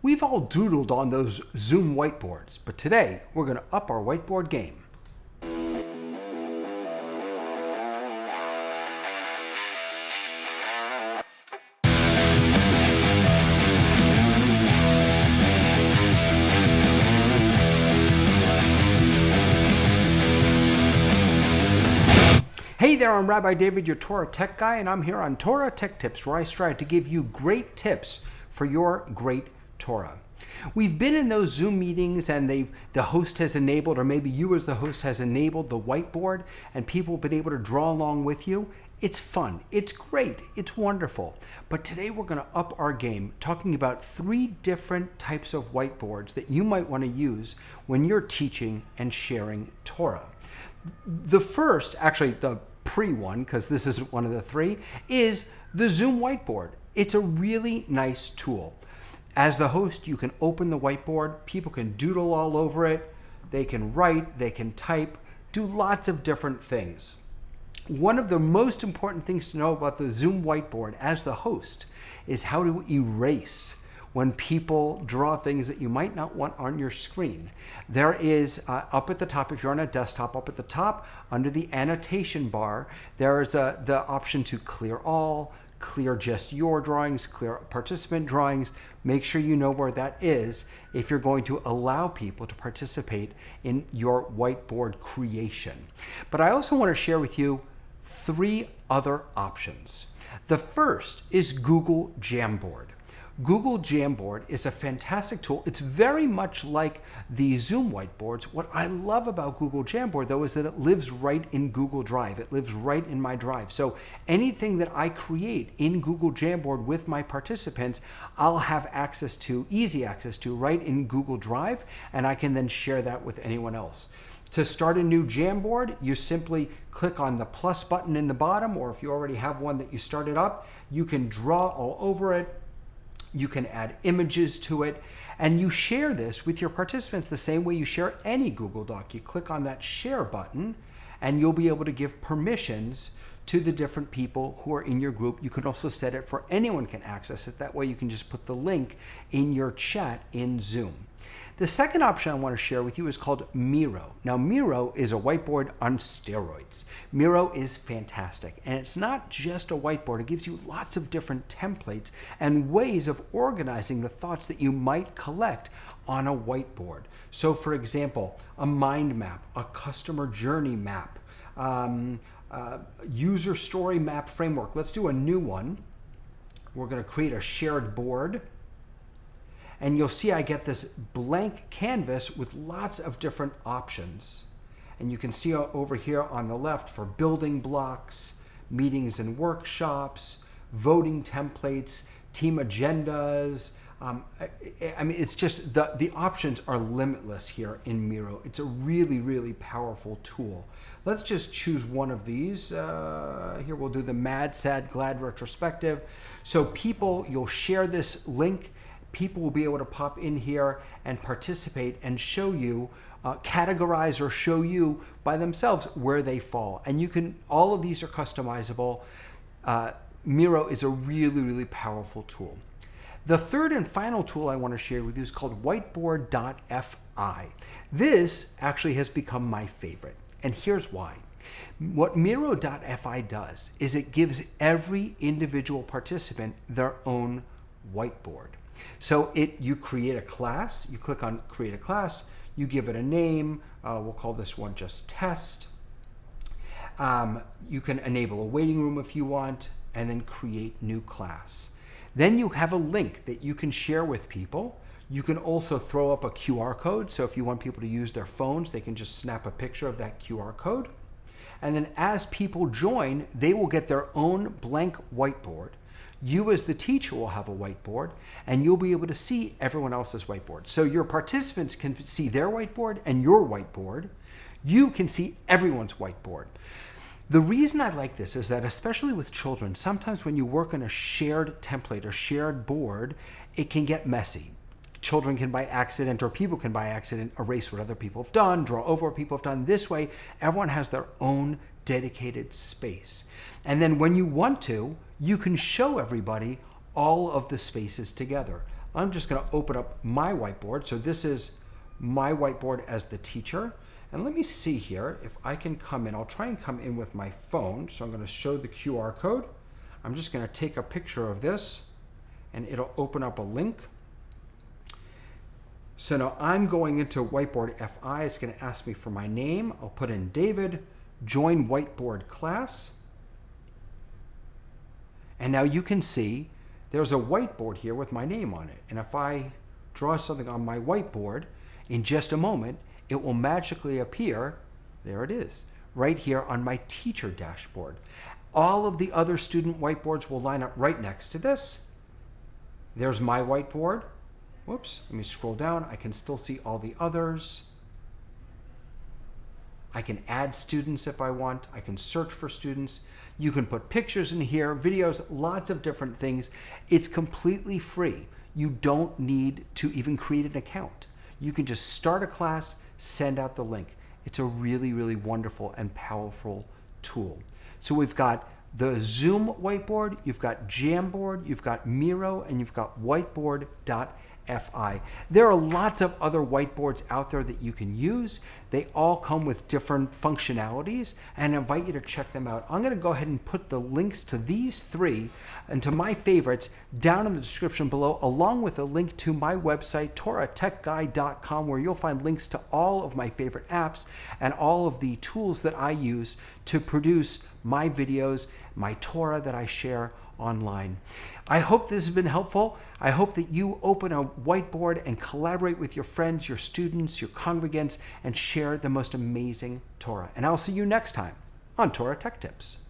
We've all doodled on those Zoom whiteboards, but today we're going to up our whiteboard game. Hey there, I'm Rabbi David, your Torah tech guy, and I'm here on Torah Tech Tips, where I strive to give you great tips for your great Torah. We've been in those Zoom meetings and the host has enabled, or maybe you as the host has enabled the whiteboard, and people have been able to draw along with you. It's fun, it's great, it's wonderful. But today we're going to up our game, talking about 3 different types of whiteboards that you might want to use when you're teaching and sharing Torah. The first, actually the one, because this isn't one of the 3, is the Zoom whiteboard. It's a really nice tool. As the host, you can open the whiteboard, people can doodle all over it, they can write, they can type, do lots of different things. One of the most important things to know about the Zoom whiteboard as the host is how to erase when people draw things that you might not want on your screen. There is, up at the top, if you're on a desktop, up at the top, under the annotation bar, there is the option to clear all, clear just your drawings, clear participant drawings. Make sure you know where that is if you're going to allow people to participate in your whiteboard creation. But I also want to share with you 3 other options. The first is Google Jamboard. Google Jamboard is a fantastic tool. It's very much like the Zoom whiteboards. What I love about Google Jamboard, though, is that it lives right in Google Drive. It lives right in my Drive. So anything that I create in Google Jamboard with my participants, I'll have access to, easy access to, right in Google Drive, and I can then share that with anyone else. To start a new Jamboard, you simply click on the plus button in the bottom, or if you already have one that you started up, you can draw all over it. You can add images to it, and you share this with your participants the same way you share any Google Doc. You click on that share button, and you'll be able to give permissions to the different people who are in your group. You can also set it for anyone can access it. That way you can just put the link in your chat in Zoom. The second option I want to share with you is called Miro. Now, Miro is a whiteboard on steroids. Miro is fantastic, and it's not just a whiteboard. It gives you lots of different templates and ways of organizing the thoughts that you might collect on a whiteboard. So, for example, a mind map, a customer journey map, user story map framework. Let's do a new one. We're going to create a shared board. And you'll see I get this blank canvas with lots of different options. And you can see over here on the left for building blocks, meetings and workshops, voting templates, team agendas. I mean, it's just the options are limitless here in Miro. It's a really, really powerful tool. Let's just choose one of these. Here we'll do the Mad, Sad, Glad retrospective. So people, you'll share this link. People will be able to pop in here and participate and show you, categorize or show you by themselves where they fall. And you can, all of these are customizable. Miro is a really, really powerful tool. The third and final tool I want to share with you is called Whiteboard.fi. This actually has become my favorite, and here's why. What Miro.fi does is it gives every individual participant their own whiteboard. So you create a class, you click on create a class, you give it a name, we'll call this one just test. You can enable a waiting room if you want, and then create new class. Then you have a link that you can share with people. You can also throw up a QR code, so if you want people to use their phones, they can just snap a picture of that QR code. And then as people join, they will get their own blank whiteboard. You as the teacher will have a whiteboard, and you'll be able to see everyone else's whiteboard. So your participants can see their whiteboard and your whiteboard. You can see everyone's whiteboard. The reason I like this is that, especially with children, sometimes when you work on a shared template or shared board, it can get messy. Children can by accident, or people can by accident, erase what other people have done, draw over what people have done. This way, everyone has their own dedicated space. And then when you want to, you can show everybody all of the spaces together. I'm just going to open up my whiteboard. So this is my whiteboard as the teacher. And let me see here if I can come in. I'll try and come in with my phone. So I'm going to show the QR code. I'm just going to take a picture of this and it'll open up a link. So now I'm going into Whiteboard Fi. It's going to ask me for my name. I'll put in David, join whiteboard class. And now you can see there's a whiteboard here with my name on it. And if I draw something on my whiteboard, in just a moment, it will magically appear, there it is, right here on my teacher dashboard. All of the other student whiteboards will line up right next to this. There's my whiteboard. Whoops, let me scroll down. I can still see all the others. I can add students if I want. I can search for students. You can put pictures in here, videos, lots of different things. It's completely free. You don't need to even create an account. You can just start a class, send out the link. It's a really, really wonderful and powerful tool. So we've got the Zoom whiteboard, you've got Jamboard, you've got Miro, and you've got Whiteboard.fi. There are lots of other whiteboards out there that you can use. They all come with different functionalities, and I invite you to check them out. I'm going to go ahead and put the links to these three and to my favorites down in the description below, along with a link to my website, TorahTechGuy.com, where you'll find links to all of my favorite apps and all of the tools that I use to produce my videos, my Torah that I share online. I hope this has been helpful. I hope that you open a whiteboard and collaborate with your friends, your students, your congregants, and share the most amazing Torah. And I'll see you next time on Torah Tech Tips.